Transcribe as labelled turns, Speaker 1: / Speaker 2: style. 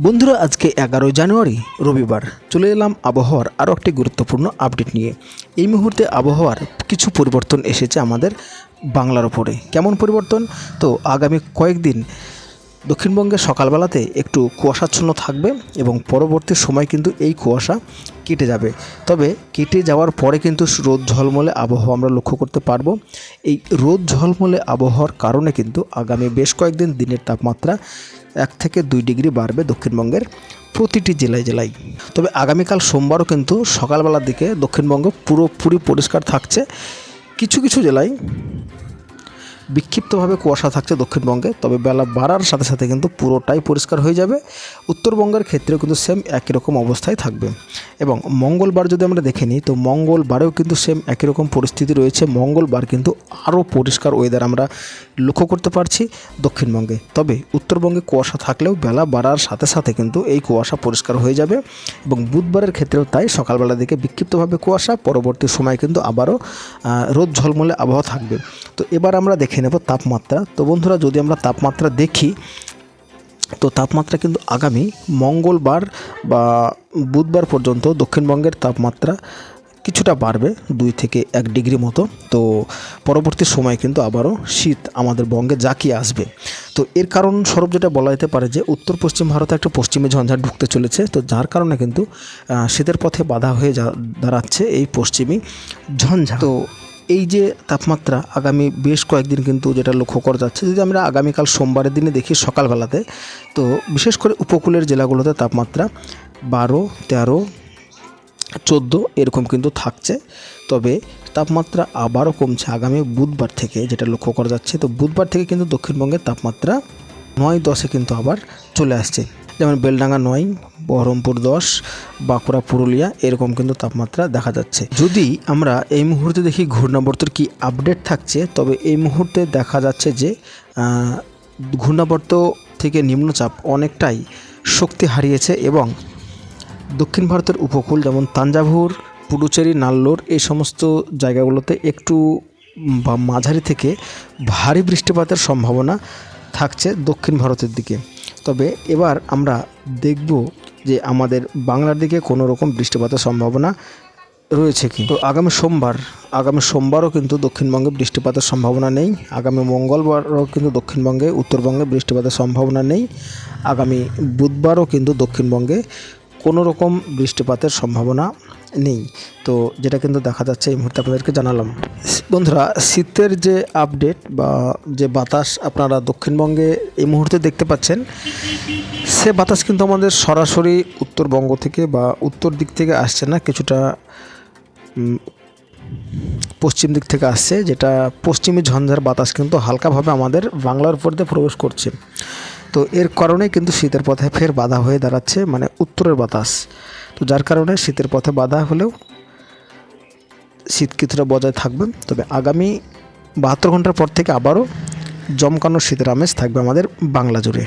Speaker 1: বন্ধুরা, আজকে 11 জানুয়ারি রবিবার চলে এলাম আবহাওয়ার আরও একটি গুরুত্বপূর্ণ আপডেট নিয়ে। এই মুহূর্তে আবহাওয়ার কিছু পরিবর্তন এসেছে আমাদের বাংলার ওপরে। কেমন পরিবর্তন? তো আগামী কয়েকদিন দক্ষিণবঙ্গে সকালবেলাতে একটু কুয়াশাচ্ছন্ন থাকবে এবং পরবর্তী সময় কিন্তু এই কুয়াশা কেটে যাবে। তবে কেটে যাওয়ার পরে কিন্তু রোদ ঝলমলে আবহাওয়া আমরা লক্ষ্য করতে পারবো। এই রোদ ঝলমলে আবহাওয়ার কারণে কিন্তু আগামী বেশ কয়েকদিন দিনের তাপমাত্রা 1 থেকে 2 ডিগ্রি বাড়বে দক্ষিণবঙ্গের প্রতিটি জেলায়। তবে আগামীকাল সোমবারও কিন্তু সকালবেলার দিকে দক্ষিণবঙ্গ পুরোপুরি পরিষ্কার থাকছে। কিছু জেলায় বিক্ষিপ্তভাবে কুয়াশা থাকছে দক্ষিণবঙ্গে, তবে বেলা বাড়ার সাথে সাথে কিন্তু পুরোটাই পরিষ্কার হয়ে যাবে। উত্তরবঙ্গের ক্ষেত্রেও কিন্তু সেম একই রকম অবস্থায় থাকবে। এবং মঙ্গলবার যদি আমরা দেখে নিই, তো মঙ্গলবারেও কিন্তু সেম একই রকম পরিস্থিতি রয়েছে। মঙ্গলবার কিন্তু আরও পরিষ্কার ওয়েদার আমরা লক্ষ্য করতে পারছি দক্ষিণবঙ্গে। তবে উত্তরবঙ্গে কুয়াশা থাকলেও বেলা বাড়ার সাথে সাথে কিন্তু এই কুয়াশা পরিষ্কার হয়ে যাবে। এবং বুধবারের ক্ষেত্রেও তাই, সকালবেলা দিকে বিক্ষিপ্তভাবে কুয়াশা, পরবর্তী সময় কিন্তু আবারও রোদ ঝলমলে আবহাওয়া থাকবে। তো এবার আমরা দেখে নেব তাপমাত্রা। তো বন্ধুরা, যদি আমরা তাপমাত্রা দেখি, তো তাপমাত্রা কিন্তু আগামী মঙ্গলবার বা বুধবার পর্যন্ত দক্ষিণবঙ্গের তাপমাত্রা কিছুটা বাড়বে 2 থেকে 1 ডিগ্রি মতো। তো পরবর্তী সময় কিন্তু আবারও শীত আমাদের বঙ্গে জাঁকিয়ে আসবে। তো এর কারণ স্বরূপ যেটা বলা যেতে পারে যে উত্তর পশ্চিম ভারতে একটা পশ্চিমী ঝঞ্ঝা ঢুকতে চলেছে। তো যার কারণে কিন্তু শীতের পথে বাধা হয়ে দাঁড়াচ্ছে এই পশ্চিমী ঝঞ্ঝা। তো এই যে তাপমাত্রা আগামী বেশ কয়েকদিন কিন্তু যেটা লক্ষ্য করা যাচ্ছে, যদি আমরা আগামীকাল সোমবারের দিনে দেখি সকালবেলাতে, তো বিশেষ করে উপকূলের জেলাগুলোতে তাপমাত্রা 12, 13, 14 এরকম কিন্তু থাকছে। তবে তাপমাত্রা আবারও কমছে আগামী বুধবার থেকে, যেটা লক্ষ্য করা যাচ্ছে। তো বুধবার থেকে কিন্তু দক্ষিণবঙ্গের তাপমাত্রা 9, 10 কিন্তু আবার চলে আসছে। যেমন বেলডাঙ্গা 9, বহরমপুর 10, বাঁকুড়া, পুরুলিয়া এরকম কিন্তু তাপমাত্রা দেখা যাচ্ছে। যদি আমরা এই মুহূর্তে দেখি ঘূর্ণাবর্তের কি আপডেট থাকছে, তবে এই মুহূর্তে দেখা যাচ্ছে যে ঘূর্ণাবর্ত থেকে নিম্নচাপ অনেকটাই শক্তি হারিয়েছে এবং দক্ষিণ ভারতের উপকূল যেমন তাঞ্জাভুর, পুডুচেরি, নাল্লোর এই সমস্ত জায়গাগুলোতে একটু বা মাঝারি থেকে ভারী বৃষ্টিপাতের সম্ভাবনা থাকছে দক্ষিণ ভারতের দিকে। তবে এবার আমরা দেখব যে আমাদের বাংলার দিকে কোনো রকম বৃষ্টিপাতের সম্ভাবনা রয়েছে কি। তো আগামী সোমবারও কিন্তু দক্ষিণবঙ্গে বৃষ্টিপাতের সম্ভাবনা নেই। আগামী মঙ্গলবারও কিন্তু দক্ষিণবঙ্গে, উত্তরবঙ্গে বৃষ্টিপাতের সম্ভাবনা নেই। আগামী বুধবারও কিন্তু দক্ষিণবঙ্গে কোনো রকম বৃষ্টিপাতের সম্ভাবনা নেই। তো যেটা কিন্তু দেখা যাচ্ছে এই মুহূর্তে আপনাদেরকে জানালাম। বন্ধুরা, শীতের যে আপডেট বা যে বাতাস আপনারা দক্ষিণবঙ্গে এই মুহূর্তে দেখতে পাচ্ছেন, সে বাতাস কিন্তু আমাদের সরাসরি উত্তরবঙ্গ থেকে বা উত্তর দিক থেকে আসছে না, কিছুটা পশ্চিম দিক থেকে আসছে, যেটা পশ্চিমী ঝঞ্ঝার বাতাস কিন্তু হালকাভাবে আমাদের বাংলার উপর দিয়ে প্রবেশ করছে। তো এর কারণে কিন্তু শীতের পথে ফের বাধা হয়ে দাঁড়াচ্ছে, মানে উত্তরের বাতাস। তো যার কারণে শীতের পথে বাধা হলেও শীত কিছুটা বজায় থাকবে। তবে আগামী 72 ঘন্টার পর থেকে আবারও জমকানো শীতের আমেজ থাকবে আমাদের বাংলা জুড়ে।